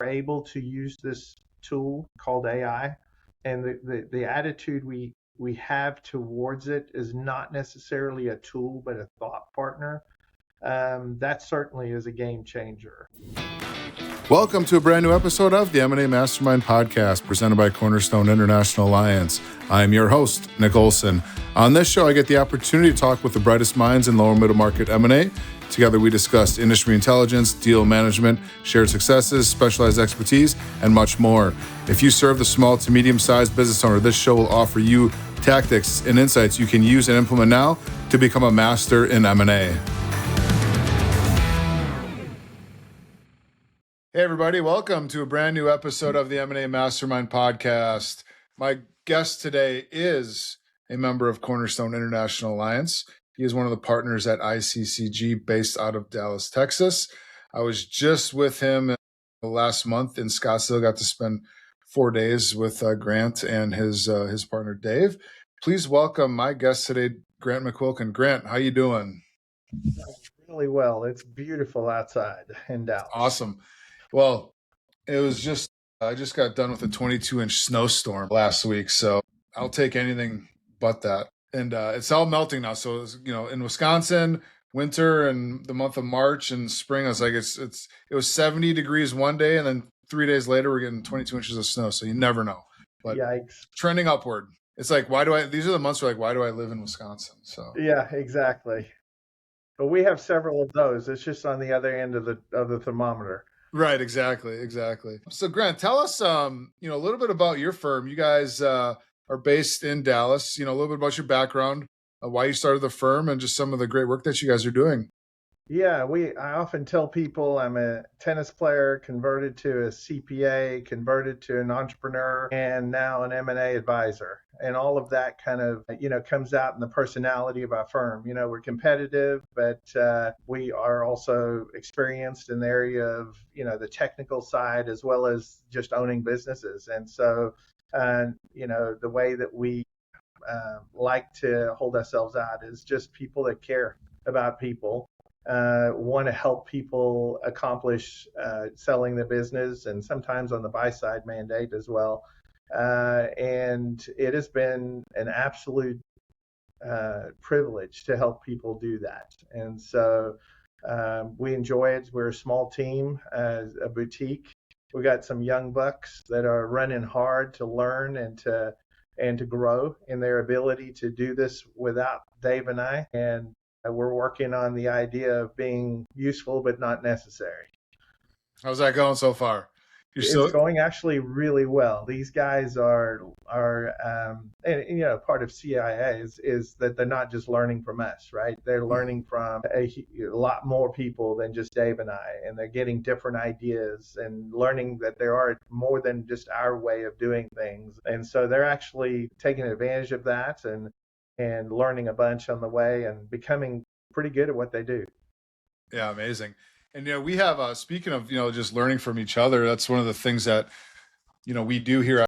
able to use this tool called AI, and the attitude we have towards it is not necessarily a tool, but a thought partner. That certainly is a game changer. Welcome to a brand new episode of the M&A Mastermind Podcast presented by Cornerstone International Alliance. I am your host, Nick Olson. On this show, I get the opportunity to talk with the brightest minds in lower middle market M&A. Together, we discuss industry intelligence, deal management, shared successes, specialized expertise, and much more. If you serve the small to medium-sized business owner, this show will offer you tactics and insights you can use and implement now to become a master in M&A. Hey, everybody. Welcome to a brand new episode of the M&A Mastermind Podcast. My guest today is a member of Cornerstone International Alliance. He is one of the partners at ICCG based out of Dallas, Texas. I was just with him last month in Scottsdale. Got to spend 4 days with Grant and his partner, Dave. Please welcome my guest today, Grant MacQuilkan. Grant, how you doing? Really well. It's beautiful outside in Dallas. Awesome. Well, it was I just got done with a 22-inch snowstorm last week, so I'll take anything but that. And it's all melting now. So, in Wisconsin, winter and the month of March and spring, I was like, it was 70 degrees one day, and then 3 days later, we're getting 22 inches of snow. So you never know. But Yikes. Trending upward. It's like, these are the months where why do I live in Wisconsin? So yeah, exactly. But we have several of those. It's just on the other end of the thermometer. Right, exactly. So Grant, tell us, a little bit about your firm. You guys are based in Dallas. A little bit about your background, why you started the firm, and just some of the great work that you guys are doing. Yeah, I often tell people I'm a tennis player, converted to a CPA, converted to an entrepreneur, and now an M&A advisor. And all of that kind of, comes out in the personality of our firm. We're competitive, but we are also experienced in the area of, the technical side as well as just owning businesses. And so, the way that we like to hold ourselves out is just people that care about people. Want to help people accomplish selling the business, and sometimes on the buy side mandate as well. And it has been an absolute privilege to help people do that. And so we enjoy it. We're a small team, a boutique. We got some young bucks that are running hard to learn and to grow in their ability to do this without Dave and I. And we're working on the idea of being useful but not necessary. How's that going so far? It's going actually really well. These guys are part of CIA is that they're not just learning from us, right? They're learning from a lot more people than just Dave and I, and they're getting different ideas and learning that there are more than just our way of doing things. And so they're actually taking advantage of that and learning a bunch on the way and becoming pretty good at what they do. Yeah, amazing. And, we have, speaking of, just learning from each other, that's one of the things that, we do here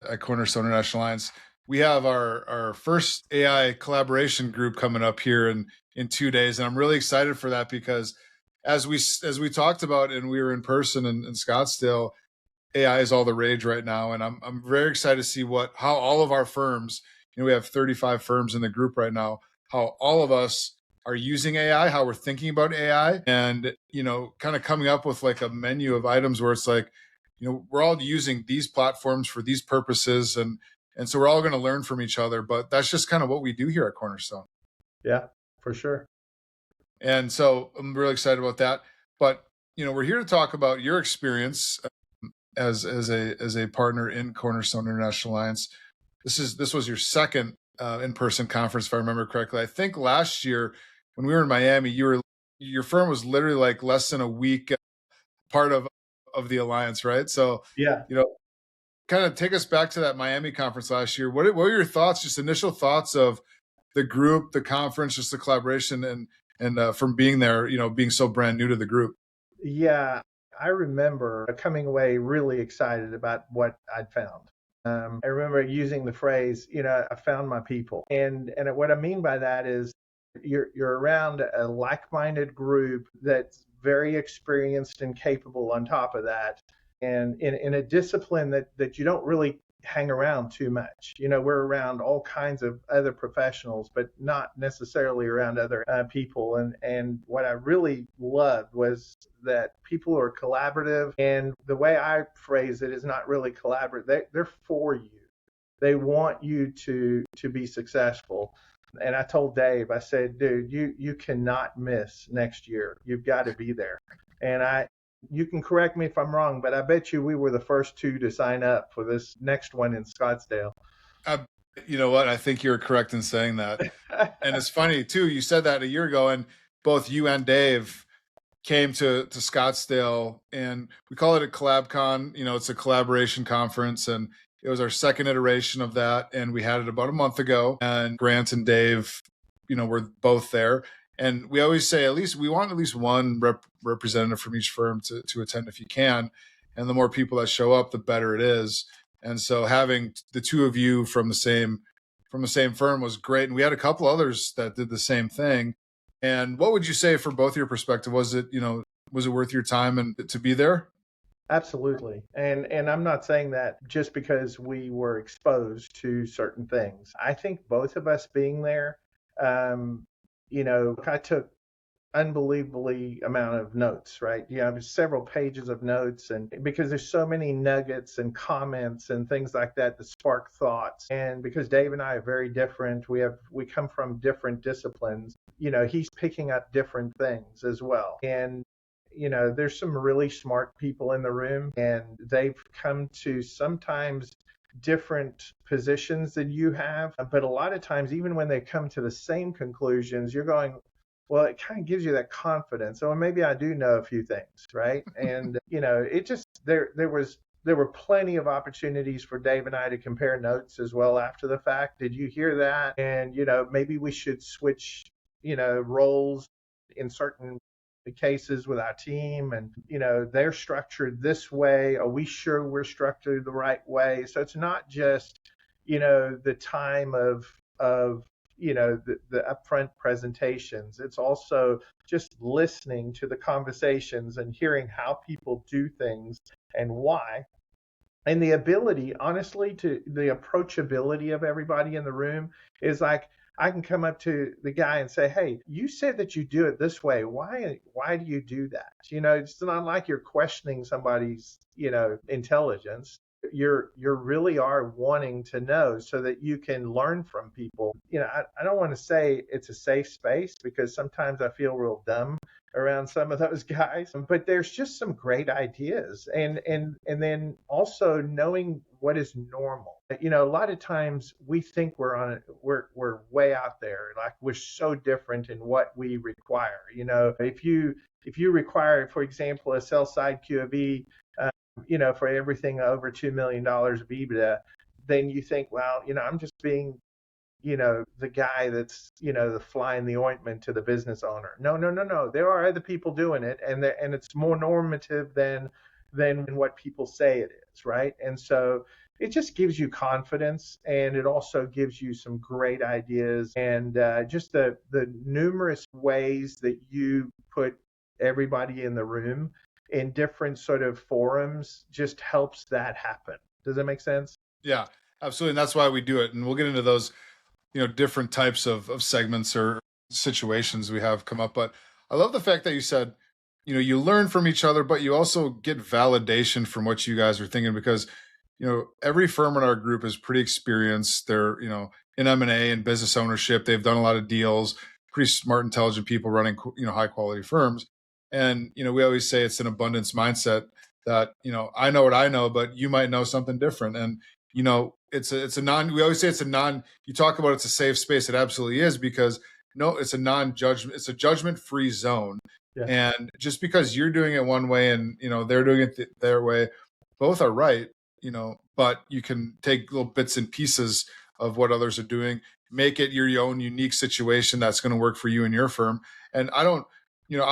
at Cornerstone International Alliance. We have our first AI collaboration group coming up here in 2 days. And I'm really excited for that because as we talked about and we were in person in Scottsdale, AI is all the rage right now. And I'm very excited to see how all of our firms, we have 35 firms in the group right now, how all of us are using AI, how we're thinking about AI, and, kind of coming up with like a menu of items where it's like, we're all using these platforms for these purposes. And so we're all going to learn from each other, but that's just kind of what we do here at Cornerstone. Yeah, for sure. And so I'm really excited about that. But, we're here to talk about your experience as a partner in Cornerstone International Alliance. This was your second in-person conference, if I remember correctly. I think last year when we were in Miami, your firm was literally like less than a week part of the alliance, right? So yeah, kind of take us back to that Miami conference last year. What were your thoughts, just initial thoughts of the group, the conference, just the collaboration, and from being there, being so brand new to the group? Yeah, I remember coming away really excited about what I'd found. I remember using the phrase, I found my people. And what I mean by that is you're around a like-minded group that's very experienced and capable on top of that. and in a discipline that you don't really hang around too much. We're around all kinds of other professionals, but not necessarily around other people. And what I really loved was that people are collaborative, and the way I phrase it is not really collaborative. They're for you. They want you to be successful. And I told Dave, I said, dude, you cannot miss next year. You've got to be there. And you can correct me if I'm wrong, but I bet you we were the first two to sign up for this next one in Scottsdale. You know what? I think you're correct in saying that. And it's funny too. You said that a year ago, and both you and Dave came to Scottsdale, and we call it a CollabCon. It's a collaboration conference, and it was our second iteration of that, and we had it about a month ago. And Grant and Dave, were both there. And we always say we want at least one representative from each firm to attend if you can. And the more people that show up, the better it is. And so having the two of you from the same firm was great. And we had a couple others that did the same thing. And what would you say for both your perspective? Was it worth your time and to be there? Absolutely. And I'm not saying that just because we were exposed to certain things. I think both of us being there, I took unbelievably amount of notes, right? Several pages of notes, and because there's so many nuggets and comments and things like that spark thoughts. And because Dave and I are very different, we come from different disciplines. He's picking up different things as well. And there's some really smart people in the room, and they've come to sometimes different positions than you have. But a lot of times, even when they come to the same conclusions, you're going, well, it kind of gives you that confidence. So maybe I do know a few things, right? And it just there were plenty of opportunities for Dave and I to compare notes as well after the fact. Did you hear that? And maybe we should switch roles in certain cases with our team, and they're structured this way. Are we sure we're structured the right way? So it's not just the time of the upfront presentations. It's also just listening to the conversations and hearing how people do things and why. And the ability, honestly, to the approachability of everybody in the room is like, I can come up to the guy and say, hey, you said that you do it this way. Why do you do that? It's not like you're questioning somebody's, intelligence. You really are wanting to know so that you can learn from people. I don't want to say it's a safe space, because sometimes I feel real dumb around some of those guys, but there's just some great ideas, and then also knowing what is normal. A lot of times we think we're way out there, like we're so different in what we require. If you require, for example, a sell side QOV, for everything over $2 million of EBITDA, then you think, well, I'm just being, the guy that's, the fly in the ointment to the business owner. No. There are other people doing it, and it's more normative than what people say it is, right? And so it just gives you confidence, and it also gives you some great ideas, and just the numerous ways that you put everybody in the room in different sort of forums just helps that happen. Does that make sense? Yeah, absolutely. And that's why we do it. And we'll get into those, different types of segments or situations we have come up. But I love the fact that you said, you learn from each other, but you also get validation from what you guys are thinking, because, every firm in our group is pretty experienced. They're, in M&A and business ownership. They've done a lot of deals, pretty smart, intelligent people running, high quality firms. And, we always say it's an abundance mindset that, I know what I know, but you might know something different. And, it's a non, we always say it's a non, you talk about it's a safe space. It absolutely is, because it's a non-judgment, it's a judgment-free zone. Yeah. And just because you're doing it one way and, they're doing it their way, both are right, but you can take little bits and pieces of what others are doing, make it your own unique situation that's going to work for you and your firm. And I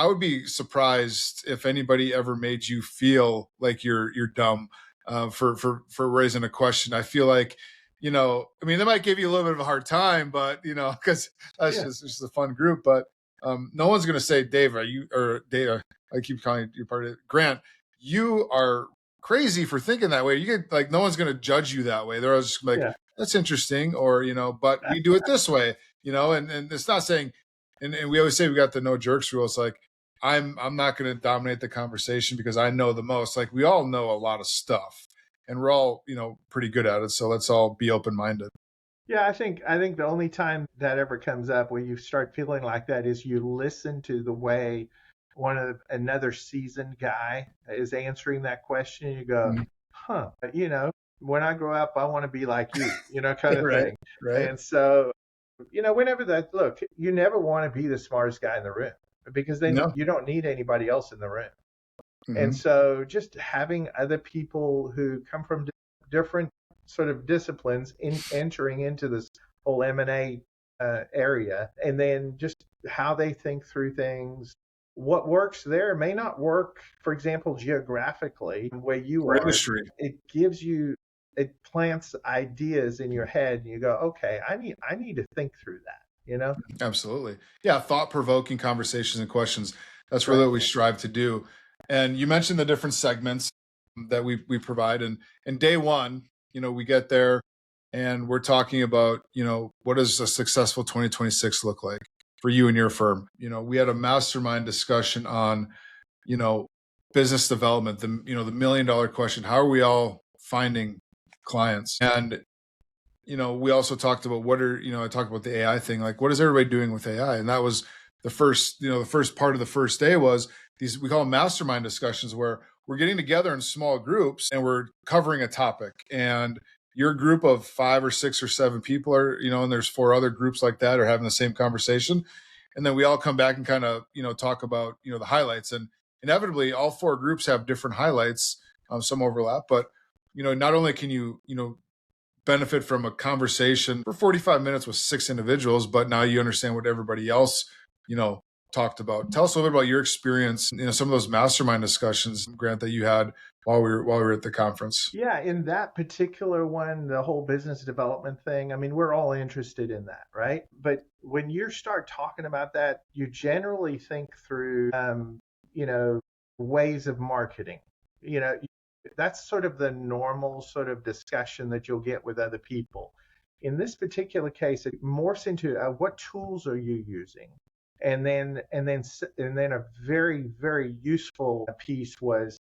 would be surprised if anybody ever made you feel like you're dumb for raising a question. I feel like, they might give you a little bit of a hard time, but because that's just a fun group. But no one's going to say, Dave, I keep calling you part of it. Grant, you are crazy for thinking that way. You get like, no one's going to judge you that way. They're always just like, Yeah. that's interesting. Or, but we do it this way, and it's not saying, and we always say we got the no jerks rule. It's like, I'm not going to dominate the conversation because I know the most. Like, we all know a lot of stuff and we're all, pretty good at it. So let's all be open-minded. Yeah, I think the only time that ever comes up where you start feeling like that is you listen to the way another seasoned guy is answering that question. And you go, Mhm. huh, when I grow up, I want to be like you, kind of Right. thing. Right. And so, whenever look, you never want to be the smartest guy in the room because then No. you don't need anybody else in the room. And Hmm. so just having other people who come from different sort of disciplines entering into this whole M&A area, and then just how they think through things. What works there may not work, for example, geographically where you Or are. industry. It plants ideas in your head, and you go, okay, I need to think through that. Absolutely. Yeah. Thought-provoking conversations and questions. That's really Right. what we strive to do. And you mentioned the different segments that we provide. And day one, we get there and we're talking about, what does a successful 2026 look like for you and your firm? We had a mastermind discussion on, you know, business development, the $1 million question. How are we all finding clients? And we also talked about I talked about the AI thing, like what is everybody doing with AI? And that was the first part of the first day was these, we call them mastermind discussions, where we're getting together in small groups and we're covering a topic. And your group of 5 or 6 or 7 people are, and there's 4 other groups like that are having the same conversation. And then we all come back and kind of, talk about, the highlights. And inevitably all 4 groups have different highlights, some overlap, but, not only can you benefit from a conversation for 45 minutes with 6 individuals, but now you understand what everybody else, you know, talked about. Tell us a little bit about your experience, some of those mastermind discussions, Grant, that you had while we were at the conference. Yeah, in that particular one, the whole business development thing, I mean, we're all interested in that, right? But when you start talking about that, you generally think through, you know, ways of marketing. You know, that's sort of the normal sort of discussion that you'll get with other people. In this particular case, it morphs into what tools are you using? And then a very, very useful piece was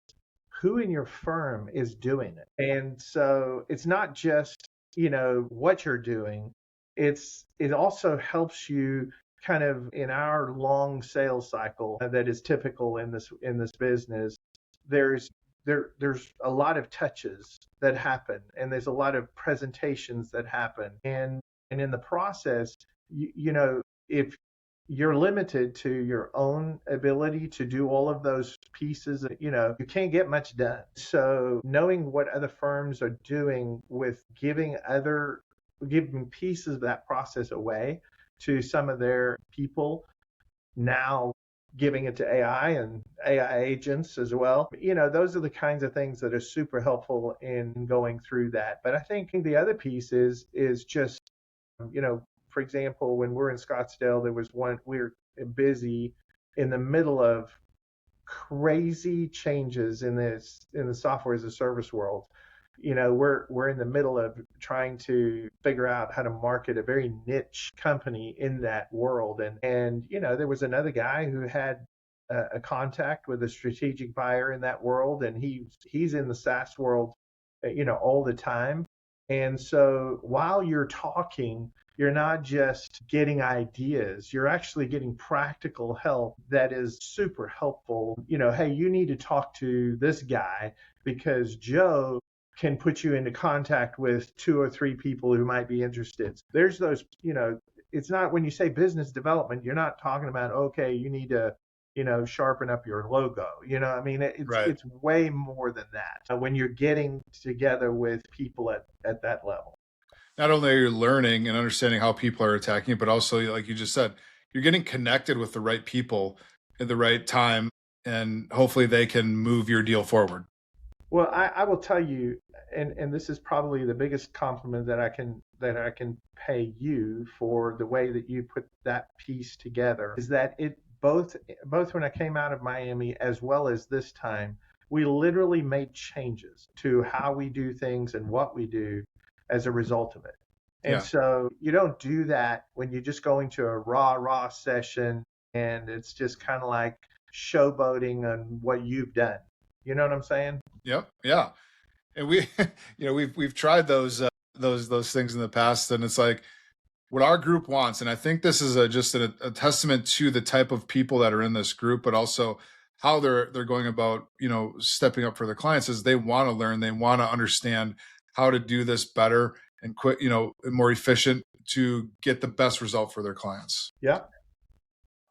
who in your firm is doing it. And so it's not just, what you're doing. It also helps you kind of in our long sales cycle that is typical in this business. There's there's a lot of touches that happen and there's a lot of presentations that happen. And in the process, if you're limited to your own ability to do all of those pieces. You can't get much done. So knowing what other firms are doing with giving pieces of that process away to some of their people, now giving it to AI and AI agents as well. Those are the kinds of things that are super helpful in going through that. But I think the other piece is just you know, for example, when we're in Scottsdale, there was one, we were busy in the middle of crazy changes in the software as a service world. We're in the middle of trying to figure out how to market a very niche company in that world. And there was another guy who had a contact with a strategic buyer in that world, and he's in the SaaS world, all the time. And so while you're talking, you're not just getting ideas, you're actually getting practical help that is super helpful. Hey, you need to talk to this guy because Joe can put you into contact with 2 or 3 people who might be interested. There's those, it's not when you say business development, you're not talking about, okay, you need to sharpen up your logo. I mean, it's Right. it's way more than that when you're getting together with people at that level. Not only are you learning and understanding how people are attacking it, but also, like you just said, you're getting connected with the right people at the right time, and hopefully they can move your deal forward. Well, I will tell you, and this is probably the biggest compliment that I can pay you for the way that you put that piece together, is that it both when I came out of Miami as well as this time, We literally made changes to how we do things and what we do as a result of it. And Yeah. so you don't do that when you just go into a raw session and it's just kind of like showboating on what you've done. You know what I'm saying? Yep. Yeah. And we, we've tried those things in the past, and it's like what our group wants. And I think this is just a testament to the type of people that are in this group, but also how they're going about, stepping up for their clients is they want to learn, they want to understand how to do this better and quick, more efficient to get the best result for their clients. Yeah.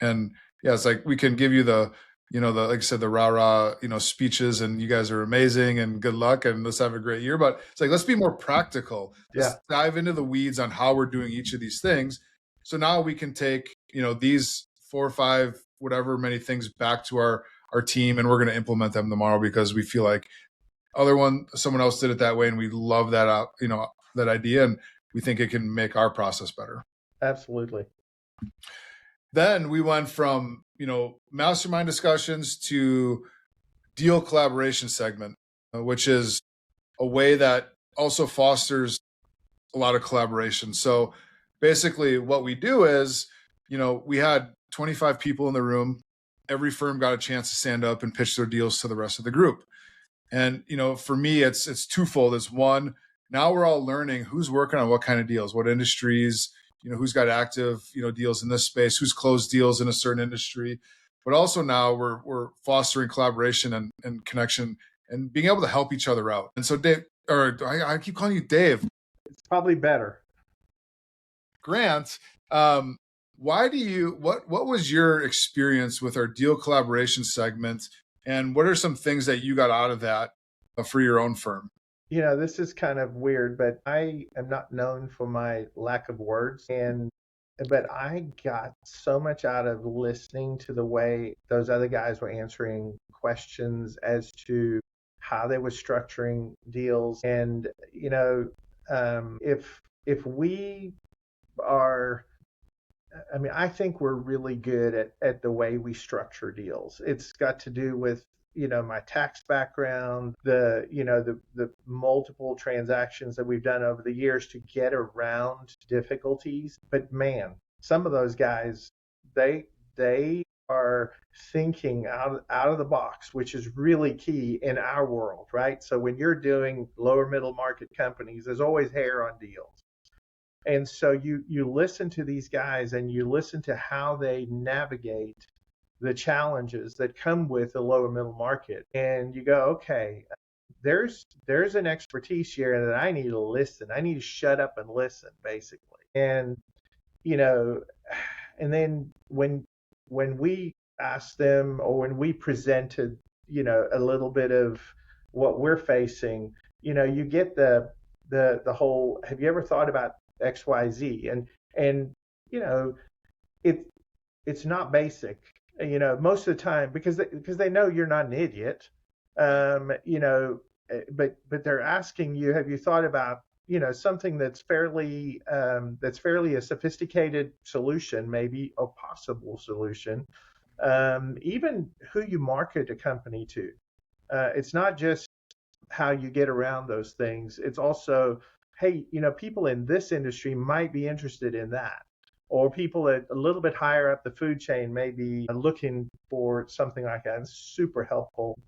And yeah, it's like we can give you like I said, the rah speeches, and you guys are amazing and good luck and let's have a great year. But it's like, let's be more practical. Let's dive into the weeds on how we're doing each of these things. So now we can take, these 4 or 5, whatever many things back to our team, and we're going to implement them tomorrow because we feel like someone else did it that way. And we love that, that idea. And we think it can make our process better. Absolutely. Then we went from, mastermind discussions to deal collaboration segment, which is a way that also fosters a lot of collaboration. So basically what we do is, we had 25 people in the room. Every firm got a chance to stand up and pitch their deals to the rest of the group. And, for me, it's twofold. It's one, now we're all learning who's working on what kind of deals, what industries, who's got active, deals in this space, who's closed deals in a certain industry. But also now we're fostering collaboration and connection and being able to help each other out. And so Dave, or I keep calling you Dave. It's probably better. Grant, what was your experience with our deal collaboration segment? And what are some things that you got out of that for your own firm? This is kind of weird, but I am not known for my lack of words. But I got so much out of listening to the way those other guys were answering questions as to how they were structuring deals. And, if we are, I think we're really good at the way we structure deals. It's got to do with my tax background, the multiple transactions that we've done over the years to get around difficulties. But man, some of those guys, they are thinking out of the box, which is really key in our world, right? So when you're doing lower middle market companies, there's always hair on deals. And so you listen to these guys and you listen to how they navigate the challenges that come with the lower middle market. And you go, okay, there's an expertise here that I need to listen. I need to shut up and listen, basically. And, and then when we asked them or when we presented, a little bit of what we're facing, you get the whole, have you ever thought about XYZ? And, it's not basic. Most of the time, because they know you're not an idiot, but they're asking you, have you thought about, something that's fairly a sophisticated solution, maybe a possible solution, even who you market a company to. It's not just how you get around those things. It's also, hey, people in this industry might be interested in that. Or people at a little bit higher up the food chain may be looking for something like that. It's super helpful,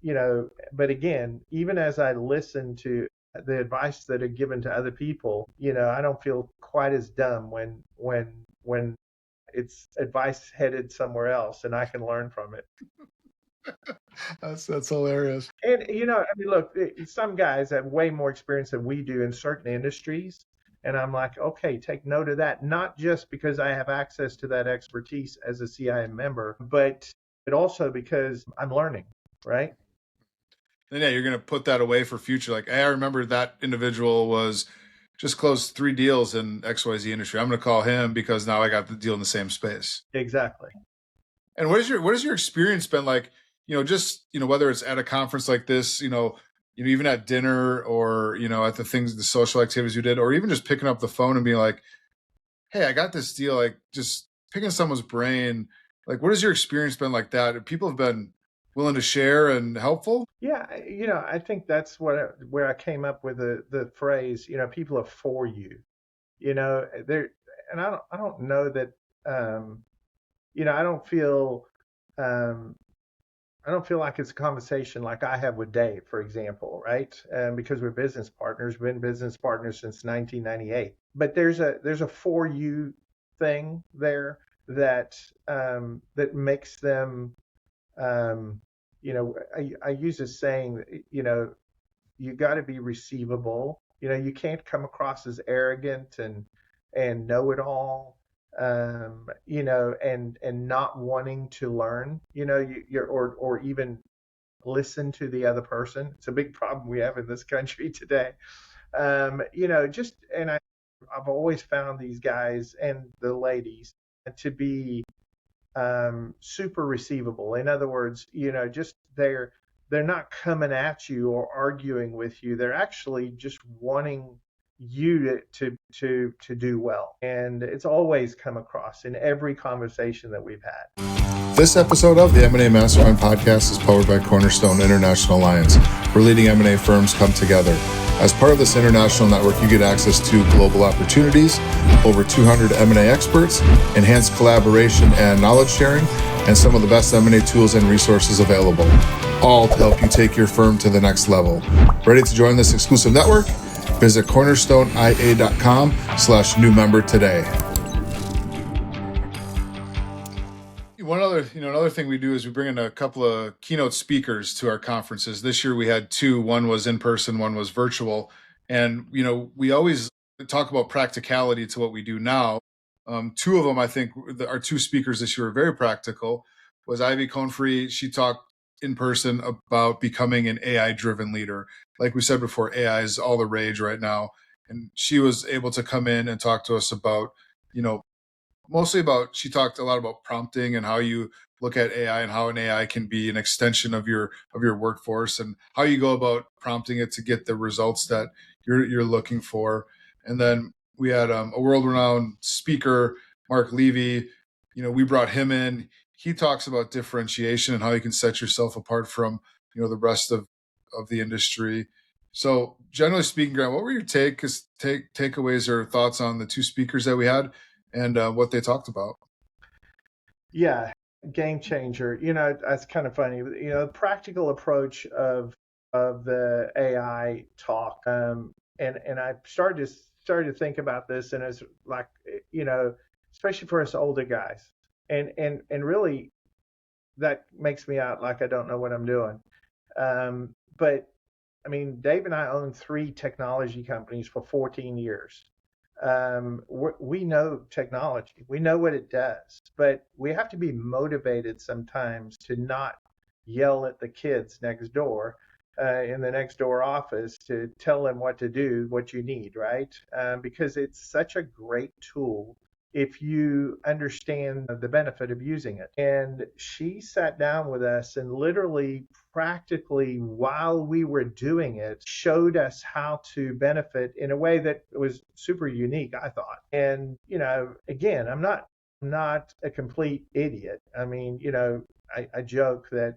But again, even as I listen to the advice that are given to other people, I don't feel quite as dumb when it's advice headed somewhere else and I can learn from it. That's hilarious. And look, some guys have way more experience than we do in certain industries. And I'm like, okay, take note of that, not just because I have access to that expertise as a CIM member, but also because I'm learning, right? And yeah, you're going to put that away for future. Like, hey, I remember that individual was just closed 3 deals in XYZ industry. I'm going to call him because now I got the deal in the same space. Exactly. And what has your experience been like, just, whether it's at a conference like this, even at dinner or, at the social activities you did, or even just picking up the phone and being like, hey, I got this deal, like just picking someone's brain. Like, what has your experience been like that? People have been willing to share and helpful? Yeah, I think that's where I came up with the phrase, people are for you. There, and I don't know that, um, I don't feel, um, I don't feel like it's a conversation like I have with Dave, for example, right? Because we're business partners, we've been business partners since 1998. But there's a for you thing there that makes them, um, I use this saying, you got to be receivable. You can't come across as arrogant and know it all, and not wanting to learn, or even listen to the other person. It's a big problem we have in this country today. Just and I've always found these guys and the ladies to be super receivable. In other words, just they're not coming at you or arguing with you. They're actually just wanting you to do well. And it's always come across in every conversation that we've had. This episode of the M&A Mastermind podcast is powered by Cornerstone International Alliance, where leading M&A firms come together. As part of this international network, you get access to global opportunities, over 200 M&A experts, enhanced collaboration and knowledge sharing, and some of the best M&A tools and resources available, all to help you take your firm to the next level. Ready to join this exclusive network? Visit cornerstoneia.com/new member today. Another thing we do is we bring in a couple of keynote speakers to our conferences. This year we had two. One was in person, one was virtual. And, we always talk about practicality to what we do now. Two of them, I think, our two speakers this year were very practical. Was Ivy Confrey. She talked in person about becoming an AI-driven leader. Like we said before, AI is all the rage right now. And she was able to come in and talk to us about, she talked a lot about prompting and how you look at AI and how an AI can be an extension of your workforce and how you go about prompting it to get the results that you're looking for. And then we had a world-renowned speaker, Mark Levy. We brought him in. He talks about differentiation and how you can set yourself apart from the rest of the industry. So generally speaking, Grant, what were your takeaways or thoughts on the two speakers that we had and what they talked about? Yeah, game changer. That's kind of funny. The practical approach of the AI talk. And I started to think about this, and it's like, especially for us older guys, and really that makes me out like I don't know what I'm doing. But I mean, Dave and I own three technology companies for 14 years. We know technology, we know what it does, but we have to be motivated sometimes to not yell at the kids next door, in the next door office, to tell them what to do, what you need, right? Because it's such a great tool if you understand the benefit of using it. And she sat down with us and literally, practically, while we were doing it, showed us how to benefit in a way that was super unique, I thought. And, again, I'm not a complete idiot. I mean, I joke that,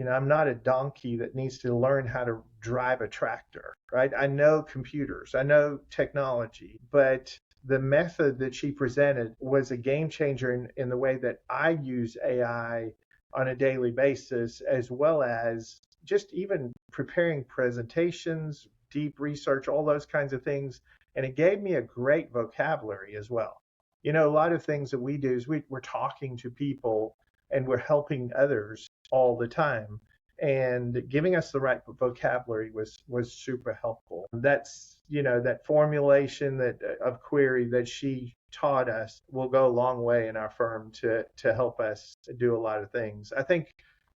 I'm not a donkey that needs to learn how to drive a tractor, right? I know computers, I know technology, but the method that she presented was a game changer in the way that I use AI on a daily basis, as well as just even preparing presentations, deep research, all those kinds of things. And it gave me a great vocabulary as well. A lot of things that we do is we're talking to people and we're helping others all the time. And giving us the right vocabulary was super helpful. That's, that formulation of query that she taught us will go a long way in our firm to help us do a lot of things. I think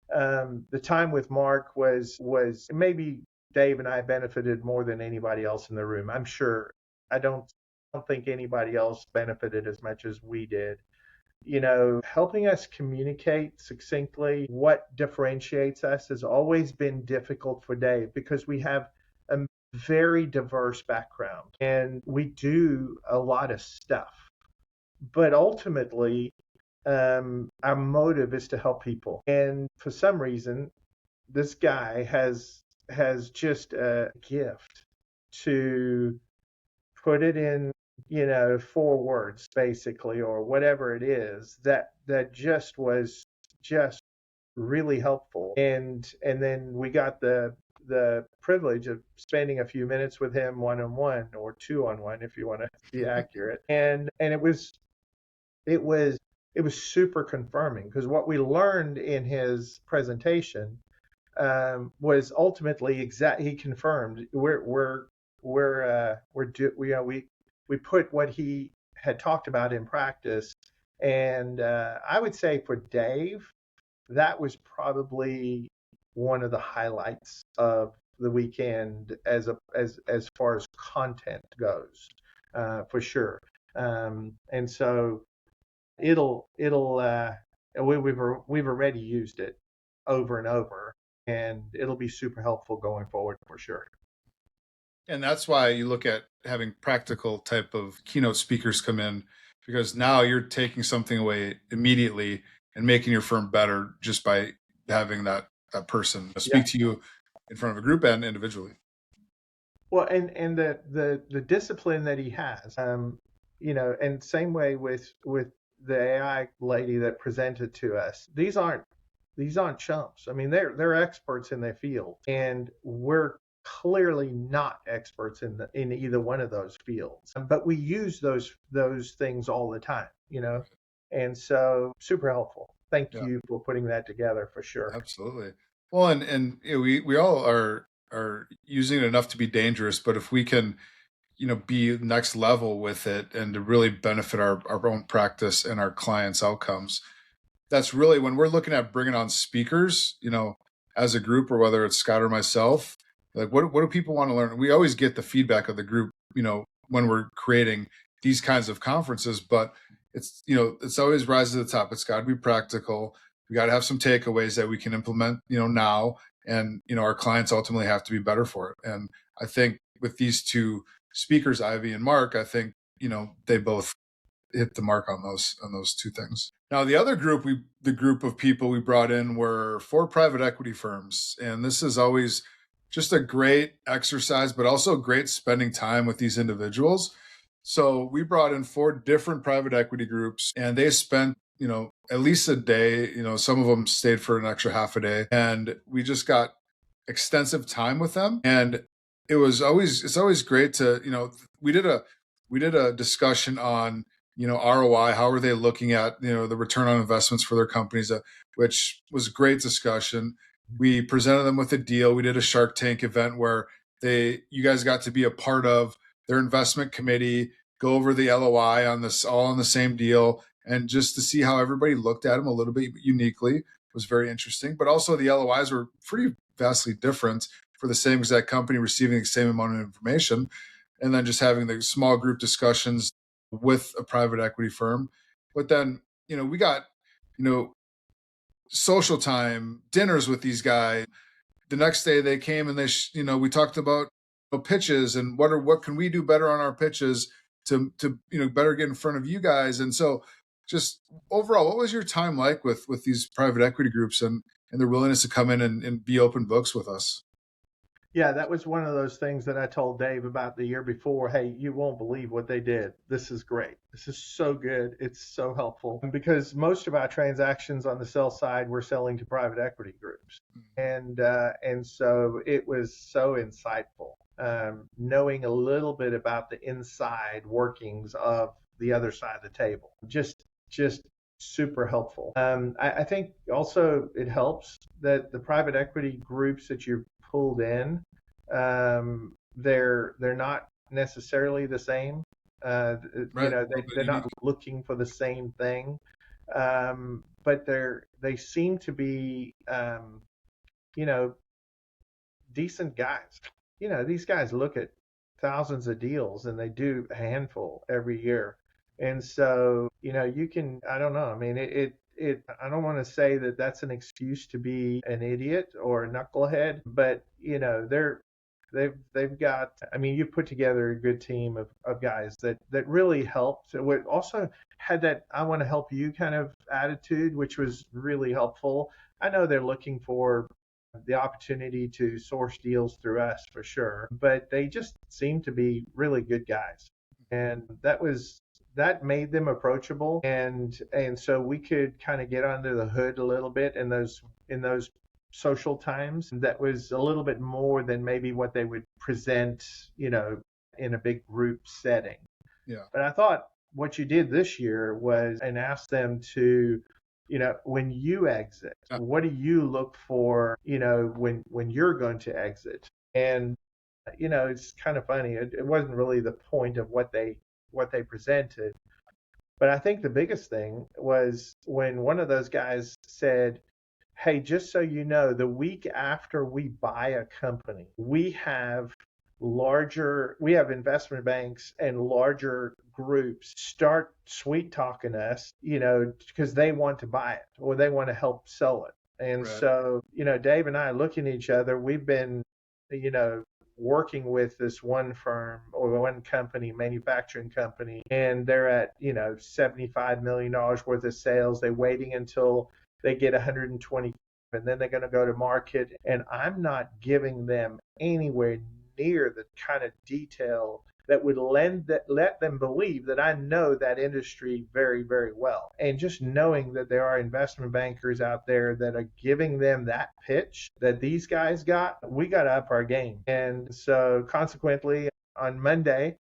the time with Mark was maybe Dave and I benefited more than anybody else in the room. I'm sure. I don't think anybody else benefited as much as we did. Helping us communicate succinctly what differentiates us has always been difficult for Dave, because we have a very diverse background and we do a lot of stuff. But ultimately, our motive is to help people. And for some reason, this guy has just a gift to put it in, 4 words basically, or whatever it is, that just was just really helpful. And then we got the privilege of spending a few minutes with him one on one, or two on one if you want to be accurate. And it was it was super confirming, because what we learned in his presentation was ultimately exact. He confirmed we put what he had talked about in practice. And I would say for Dave, that was probably one of the highlights of the weekend, as far as content goes, for sure. And so it'll we've already used it over and over, and it'll be super helpful going forward for sure. And that's why you look at having practical type of keynote speakers come in, because now you're taking something away immediately and making your firm better just by having that person speak to you in front of a group and individually. Well, and the discipline that he has, and same way with the AI lady that presented to us. These aren't chumps. I mean, they're experts in their field, and we're clearly not experts in either one of those fields. But we use those things all the time. And so super helpful. Thank Yeah, you for putting that together for sure. absolutely. Well, and we all are using it enough to be dangerous, but if we can be next level with it and to really benefit our own practice and our clients' outcomes, that's really when we're looking at bringing on speakers, as a group, or whether it's Scott or myself, like what do people want to learn? We always get the feedback of the group, when we're creating these kinds of conferences, but it's always rise to the top. It's got to be practical. We got to have some takeaways that we can implement, now, and our clients ultimately have to be better for it. And I think with these two speakers, Ivy and Mark, I think they both hit the mark on those two things. Now, the group of people we brought in were 4 private equity firms, and this is always just a great exercise, but also great spending time with these individuals. So we brought in 4 different private equity groups, and they spent at least a day. Some of them stayed for an extra half a day, and we just got extensive time with them. And it's always great to we did a discussion on ROI. How are they looking at the return on investments for their companies, which was a great discussion. We presented them with a deal. We did a Shark Tank event where you guys got to be a part of their investment committee, go over the LOI on this, all on the same deal, and just to see how everybody looked at them a little bit uniquely was very interesting. But also the LOIs were pretty vastly different for the same exact company receiving the same amount of information. And then just having the small group discussions with a private equity firm. But then, we got, social time, dinners with these guys. The next day they came and we talked about pitches and what can we do better on our pitches to better get in front of you guys. And so just overall, what was your time like with these private equity groups and their willingness to come in and be open books with us? Yeah, that was one of those things that I told Dave about the year before. Hey, you won't believe what they did. This is great. This is so good. It's so helpful, because most of our transactions on the sell side we're selling to private equity groups, and so it was so insightful, knowing a little bit about the inside workings of the other side of the table. Just super helpful. I think also it helps that the private equity groups that you've pulled in, they're not necessarily the same. Right. They're not looking for the same thing, but they seem to be, you know, decent guys. These guys look at thousands of deals, and they do a handful every year. And so, you can, I don't know. I mean, I don't want to say that that's an excuse to be an idiot or a knucklehead, but, They've got, I mean, you've put together a good team of guys that really helped. What also had that I want to help you kind of attitude, which was really helpful. I know they're looking for the opportunity to source deals through us for sure, but they just seem to be really good guys. And that made them approachable, and so we could kind of get under the hood a little bit in those social times. That was a little bit more than maybe what they would present, in a big group setting. Yeah. But I thought what you did this year was and asked them to, when you exit, Yeah. what do you look for, when you're going to exit? And it's kind of funny. It wasn't really the point of what they presented, but I think the biggest thing was when one of those guys said, "Hey, just so you know, the week after we buy a company, we have investment banks and larger groups start sweet talking us, because they want to buy it or they want to help sell it." And Right. so, Dave and I looking at each other, we've been, you know, working with this one firm or one company, manufacturing company, and they're at, $75 million worth of sales. They're waiting until they get 120, and then they're going to go to market. And I'm not giving them anywhere near the kind of detail that would let them believe that I know that industry very, very well. And just knowing that there are investment bankers out there that are giving them that pitch that these guys got, we got to up our game. And so consequently, on Monday,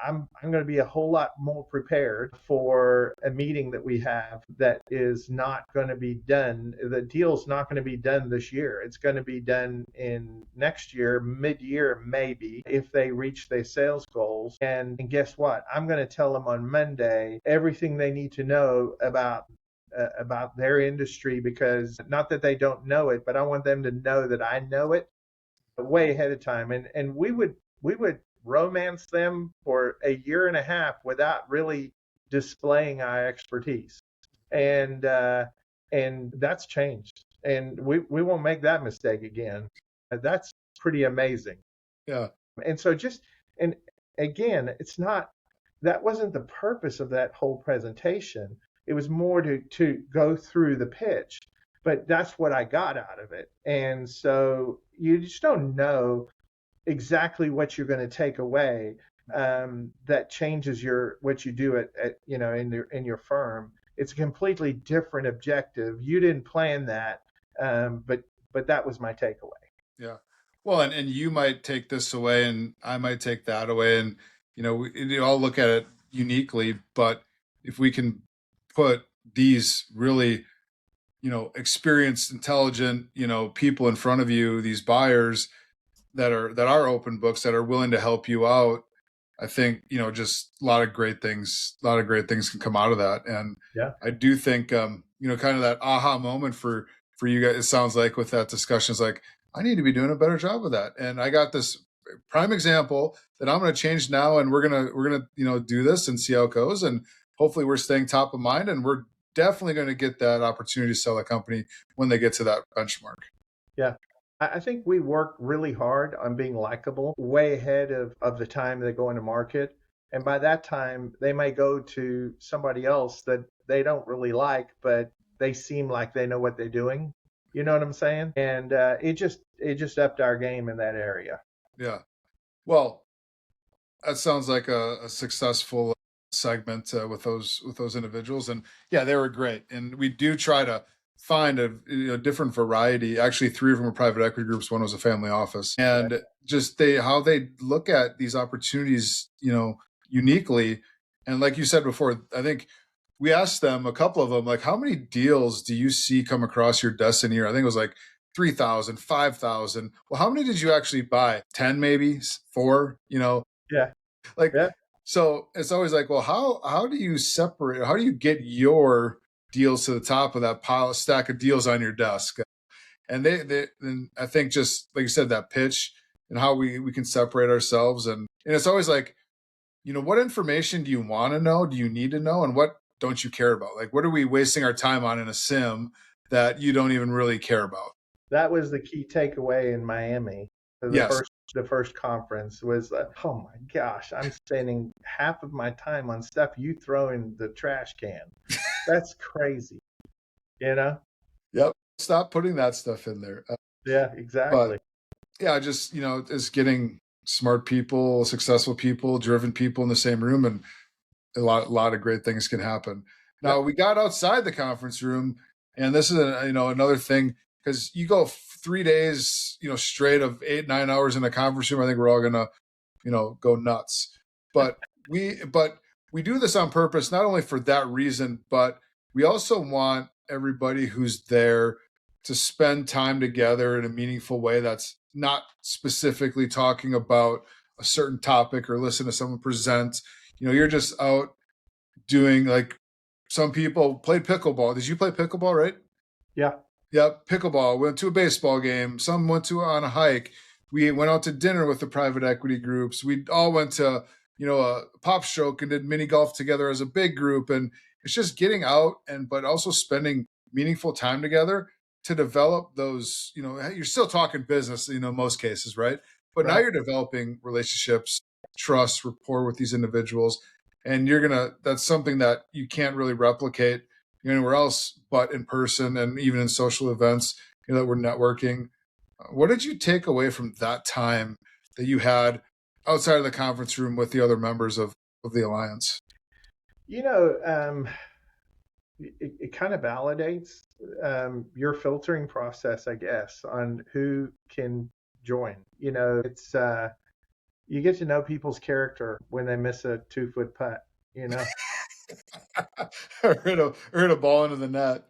I'm going to be a whole lot more prepared for a meeting that we have that is not going to be done. The deal's not going to be done this year. It's going to be done in next year, mid-year maybe, if they reach their sales goals. And guess what? I'm going to tell them on Monday everything they need to know about their industry, because not that they don't know it, but I want them to know that I know it way ahead of time. And we would romance them for a year and a half without really displaying our expertise. And that's changed. And we won't make that mistake again. That's pretty amazing. Yeah. And so just and again, that wasn't the purpose of that whole presentation. It was more to go through the pitch. But that's what I got out of it. And so you just don't know exactly what you're going to take away, that changes what you do in your firm. It's a completely different objective. You didn't plan that, but that was my takeaway. Yeah. Well, and you might take this away and I might take that away. And, we all look at it uniquely, but if we can put these really, experienced, intelligent, people in front of you, these buyers that are open books, that are willing to help you out, I think, just a lot of great things can come out of that. And Yeah. I do think, kind of that aha moment for you guys, it sounds like, with that discussion is like, I need to be doing a better job of that. And I got this prime example that I'm going to change now, and we're going to, do this and see how it goes. And hopefully we're staying top of mind, and we're definitely going to get that opportunity to sell a company when they get to that benchmark. Yeah. I think we work really hard on being likable way ahead of the time they go into market. And by that time, they may go to somebody else that they don't really like, but they seem like they know what they're doing. You know what I'm saying? And it just upped our game in that area. Yeah. Well, that sounds like a successful segment with those individuals, and yeah, they were great. And we do try to find a different variety. Actually, three of them were private equity groups. One was a family office, Right. and just how they look at these opportunities, uniquely. And like you said before, I think we asked them, a couple of them, like, how many deals do you see come across your desk in a year? I think it was like 3,000, 5,000. Well, how many did you actually buy? 10, maybe four, Yeah. like, Yeah. so it's always like, well, how do you separate, how do you get your deals to the top of that pile, stack of deals on your desk? And and I think, just like you said, that pitch and how we can separate ourselves. And it's always like, what information do you want to know, do you need to know, and what don't you care about? Like, what are we wasting our time on in a sim that you don't even really care about? That was the key takeaway in Miami. Yes. The first conference was, oh my gosh, I'm spending half of my time on stuff you throw in the trash can. That's crazy, you know? Yep. Stop putting that stuff in there. Yeah, But exactly. yeah, just, it's getting smart people, successful people, driven people in the same room, and a lot of great things can happen. Now Yep. we got outside the conference room, and this is another thing, because you go 3 days, straight of 8-9 hours in a conference room. I think we're all gonna, go nuts. But we do this on purpose, not only for that reason, but we also want everybody who's there to spend time together in a meaningful way that's not specifically talking about a certain topic or listen to someone present. You're just out doing, like, some people played pickleball. Did you play pickleball, right? Yeah. Yep, pickleball. Went to a baseball game. Some went on a hike. We went out to dinner with the private equity groups. We all went to, a pop stroke and did mini golf together as a big group. And it's just getting out, but also spending meaningful time together to develop those, you're still talking business, in most cases, right? But now Right. you're developing relationships, trust, rapport with these individuals. And that's something that you can't really replicate anywhere else but in person, and even in social events, that we're networking. What did you take away from that time that you had outside of the conference room with the other members of the alliance? You know, it kind of validates your filtering process, I guess, on who can join. It's you get to know people's character when they miss a 2 foot putt. You know, or hit a ball into the net.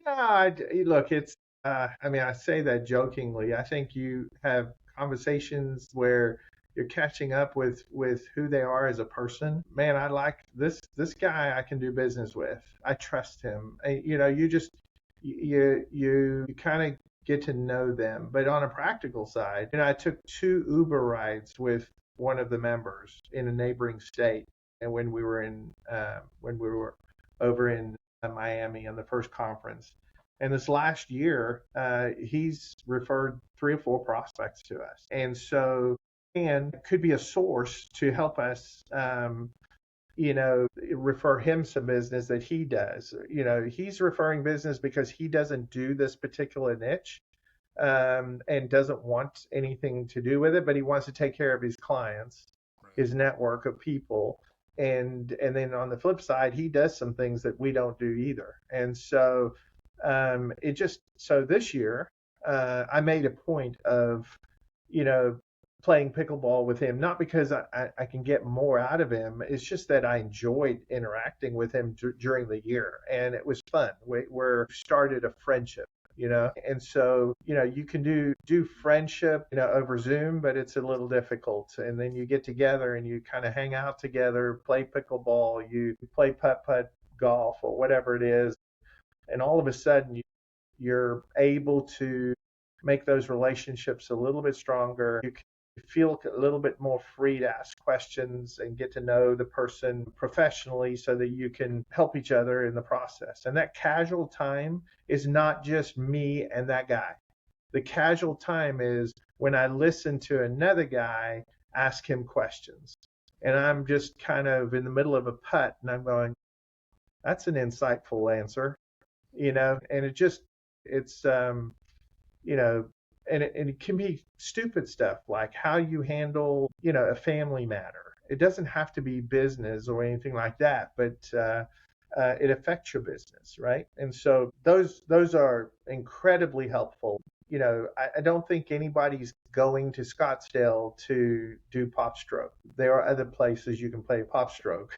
no, look, it's. I mean, I say that jokingly. I think you have conversations where you're catching up with who they are as a person. Man, I like this guy. I can do business with. I trust him. You just you kind of get to know them. But on a practical side, I took 2 Uber rides with one of the members in a neighboring state, and when we were over in Miami on the first conference. And this last year, he's referred 3 or 4 prospects to us, and so and could be a source to help us, refer him some business that he does. He's referring business because he doesn't do this particular niche, and doesn't want anything to do with it, but he wants to take care of his clients, Right. his network of people. And then on the flip side, he does some things that we don't do either. And so it just so this year, I made a point of, you know, playing pickleball with him, not because I can get more out of him. It's just that I enjoyed interacting with him during the year, and it was fun. We started a friendship, and so you can do friendship, over Zoom, but it's a little difficult. And then you get together and you kind of hang out together, play pickleball, you play putt putt golf or whatever it is, and all of a sudden you're able to make those relationships a little bit stronger. You feel a little bit more free to ask questions and get to know the person professionally so that you can help each other in the process. And that casual time is not just me and that guy. The casual time is when I listen to another guy ask him questions. And I'm just kind of in the middle of a putt and I'm going, that's an insightful answer, and it's you know and it can be stupid stuff like how you handle a family matter. It doesn't have to be business or anything like that, but it affects your business, right? And so those are incredibly helpful. I don't think anybody's going to Scottsdale to do pop stroke. There are other places you can play pop stroke,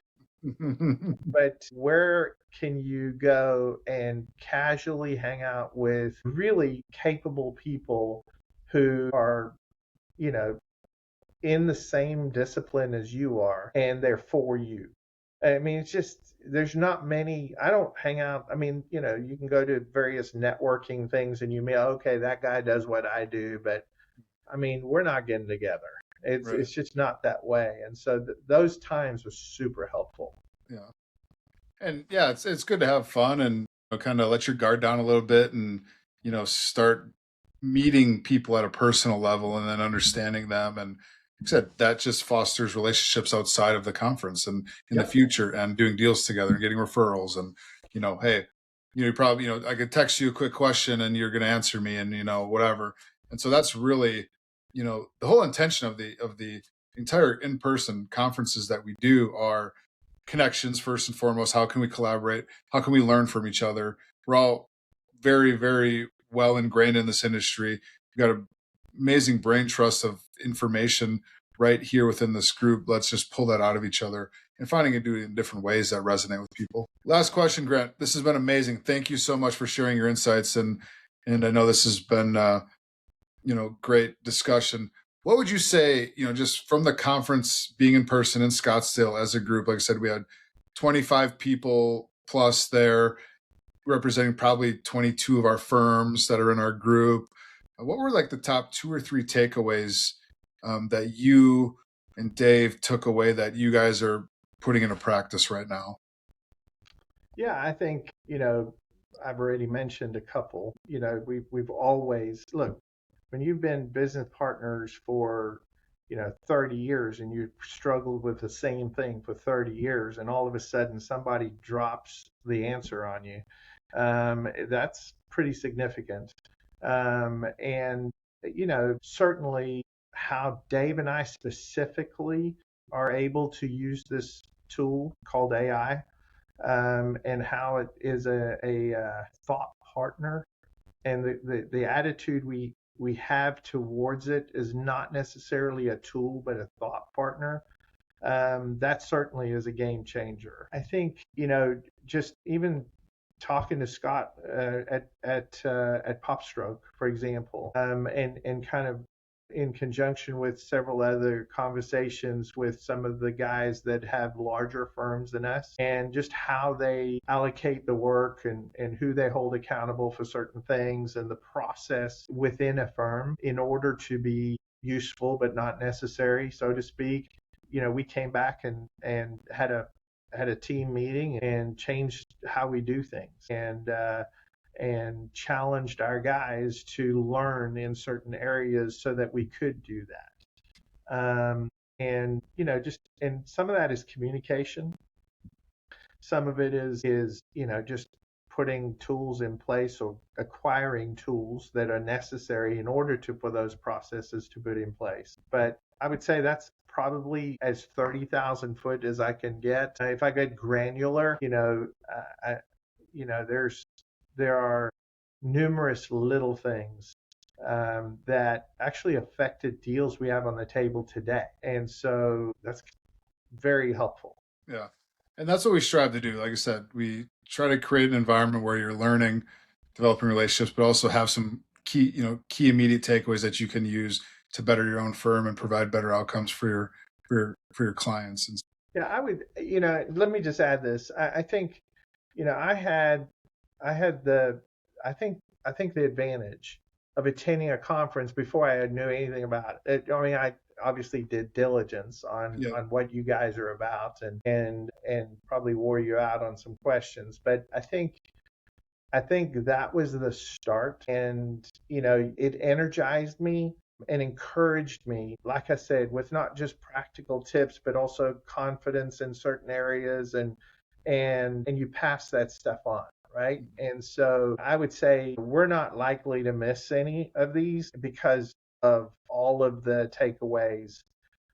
but where can you go and casually hang out with really capable people who are, you know, in the same discipline as you are and they're for you? I mean, it's just, there's not many. I don't hang out. I mean, you can go to various networking things and you may, okay, that guy does what I do, but I mean, we're not getting together. It's, Right. it's just not that way. And so those times were super helpful. Yeah. And yeah, it's good to have fun and kind of let your guard down a little bit, and start meeting people at a personal level and then understanding them. And like I said, that just fosters relationships outside of the conference and in the Yep. future, and doing deals together and getting referrals. And, hey, you probably, I could text you a quick question and you're going to answer me, and, whatever. And so that's really, the whole intention of the entire in-person conferences that we do are connections first and foremost. How can we collaborate? How can we learn from each other? We're all very, very well ingrained in this industry. We've got an amazing brain trust of information right here within this group. Let's just pull that out of each other and finding and doing it in different ways that resonate with people. Last question, Grant. This has been amazing. Thank you so much for sharing your insights, and I know this has been great discussion. What would you say, just from the conference being in person in Scottsdale as a group? Like I said, we had 25 people plus there, representing probably 22 of our firms that are in our group. What were like the top 2 or 3 takeaways that you and Dave took away that you guys are putting into practice right now? Yeah, I think, I've already mentioned a couple. We've always look, when you've been business partners for 30 years and you've struggled with the same thing for 30 years and all of a sudden somebody drops the answer on you, that's pretty significant. And certainly how Dave and I specifically are able to use this tool called AI, and how it is a thought partner, and the attitude we have towards it is not necessarily a tool but a thought partner. That certainly is a game changer. I think just even talking to Scott at PopStroke, for example, and kind of in conjunction with several other conversations with some of the guys that have larger firms than us, and just how they allocate the work and who they hold accountable for certain things and the process within a firm in order to be useful but not necessary, so to speak. We came back and had a team meeting and changed how we do things, and challenged our guys to learn in certain areas so that we could do that. And just and some of that is communication. Some of it is just putting tools in place or acquiring tools that are necessary in order to for those processes to put in place. But I would say that's probably as 30,000 foot as I can get. If I get granular, there are numerous little things that actually affected deals we have on the table today, and so that's very helpful. Yeah. And that's what we strive to do. Like I said, we try to create an environment where you're learning, developing relationships, but also have some key immediate takeaways that you can use to better your own firm and provide better outcomes for your clients. And Yeah, I would, let me just add this. I think, I had the, I think the advantage of attending a conference before I knew anything about it. I mean, I obviously did diligence yeah, on what you guys are about, and probably wore you out on some questions. But I think that was the start, and it energized me and encouraged me, like I said, with not just practical tips but also confidence in certain areas, and you pass that stuff on, right? And so I would say we're not likely to miss any of these because of all of the takeaways,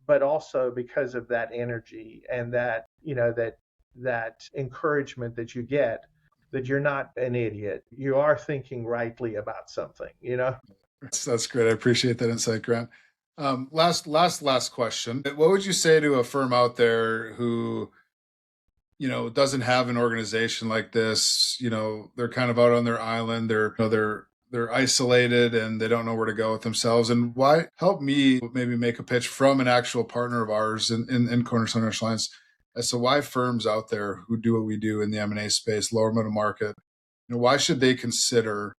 but also because of that energy and that that encouragement that you get, that you're not an idiot. You are thinking rightly about something. that's great. I appreciate that insight, Grant. Last question. What would you say to a firm out there who doesn't have an organization like this? They're kind of out on their island. They're isolated and they don't know where to go with themselves. And why help me maybe make a pitch from an actual partner of ours in Cornerstone International Alliance as to why firms out there who do what we do in the M&A space, lower middle market, why should they consider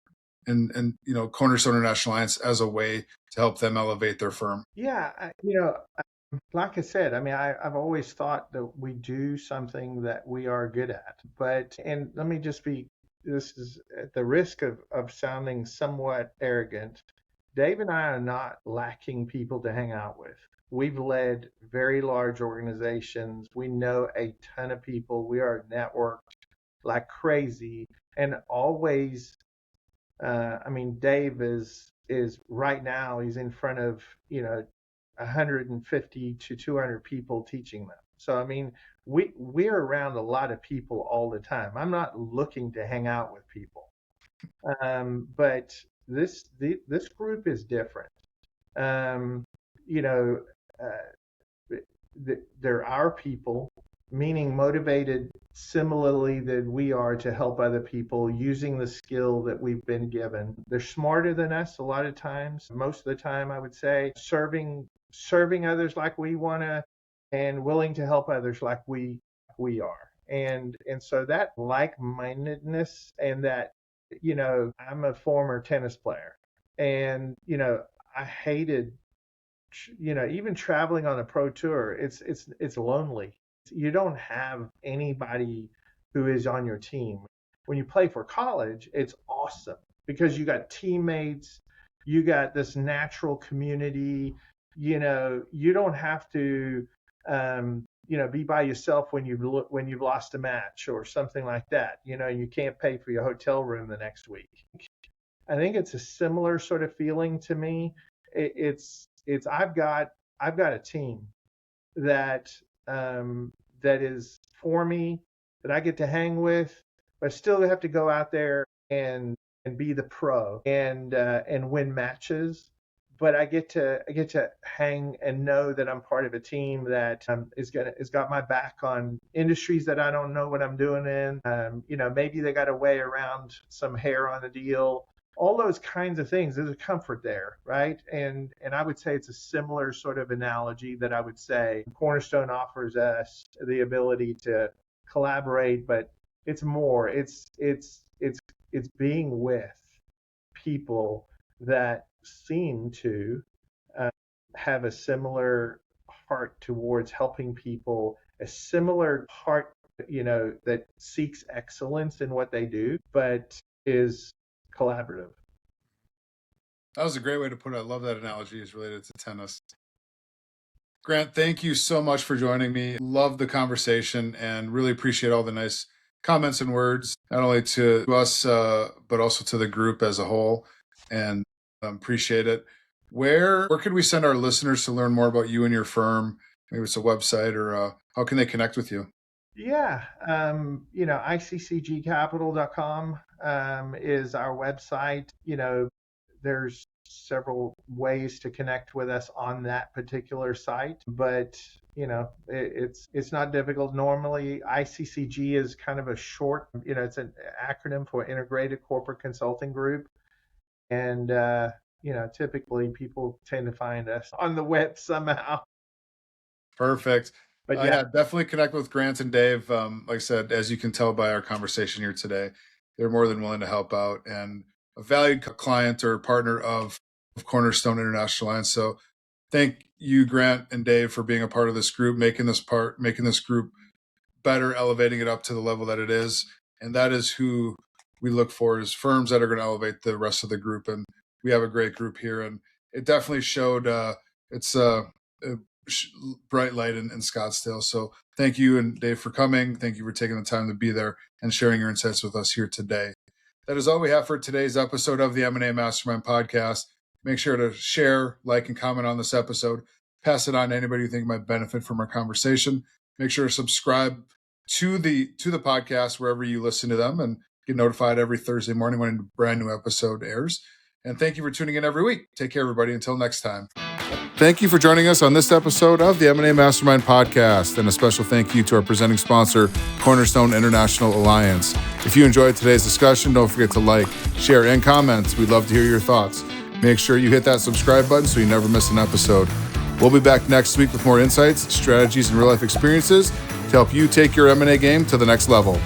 and Cornerstone International Alliance as a way to help them elevate their firm? Yeah, like I said, I mean, I've always thought that we do something that we are good at. And let me just be, this is at the risk of sounding somewhat arrogant. Dave and I are not lacking people to hang out with. We've led very large organizations. We know a ton of people. We are networked like crazy, and always. I mean, Dave is right now. He's in front of 150 to 200 people teaching them. So I mean, we're around a lot of people all the time. I'm not looking to hang out with people, but this group is different. Um, you know, they're our people, meaning motivated similarly than we are to help other people using the skill that we've been given. They're smarter than us a lot of times, most of the time, I would say, serving others like we want to, and willing to help others like we are. And so that like-mindedness, and that, I'm a former tennis player, and I hated, even traveling on a pro tour, it's lonely. You don't have anybody who is on your team. When you play for college, it's awesome because you got teammates, you got this natural community. You don't have to be by yourself when you've lost a match or something like that. You can't pay for your hotel room the next week. I think it's a similar sort of feeling to me. It's I've got a team that that is for me, that I get to hang with, but I still have to go out there and be the pro and win matches. But I get to hang and know that I'm part of a team that is got my back on industries that I don't know what I'm doing in. Maybe they got a way around some hair on a deal. All those kinds of things. There's a comfort there, right? And I would say it's a similar sort of analogy that I would say Cornerstone offers us the ability to collaborate, but it's more. It's being with people that seem to uh, have a similar heart towards helping people, a similar heart, that seeks excellence in what they do, but is collaborative. That was a great way to put it. I love that analogy is related to tennis. Grant, thank you so much for joining me. Love the conversation and really appreciate all the nice comments and words, not only to us, but also to the group as a whole. And appreciate it. Where could we send our listeners to learn more about you and your firm? Maybe it's a website, or how can they connect with you? Yeah, iccgcapital.com is our website. There's several ways to connect with us on that particular site, but it's not difficult. Normally, ICCG is kind of a short, it's an acronym for Integrated Corporate Consulting Group, and typically people tend to find us on the web somehow. Perfect. But Yeah, definitely connect with Grant and Dave. Like I said, as you can tell by our conversation here today, they're more than willing to help out and a valued client or partner of Cornerstone International Alliance. So thank you, Grant and Dave, for being a part of this group, making this group better, elevating it up to the level that it is. And that is who we look for, is firms that are going to elevate the rest of the group. And we have a great group here. And it definitely showed it's a bright light in Scottsdale. So thank you and Dave for coming. Thank you for taking the time to be there and sharing your insights with us here today. That is all we have for today's episode of the M&A Mastermind podcast. Make sure to share, like, and comment on this episode. Pass it on to anybody you think might benefit from our conversation. Make sure to subscribe to the podcast wherever you listen to them and get notified every Thursday morning when a brand new episode airs. And thank you for tuning in every week. Take care, everybody. Until next time. Thank you for joining us on this episode of the M&A Mastermind podcast, and a special thank you to our presenting sponsor, Cornerstone International Alliance. If you enjoyed today's discussion, don't forget to like, share, and comment. We'd love to hear your thoughts. Make sure you hit that subscribe button so you never miss an episode. We'll be back next week with more insights, strategies, and real-life experiences to help you take your M&A game to the next level.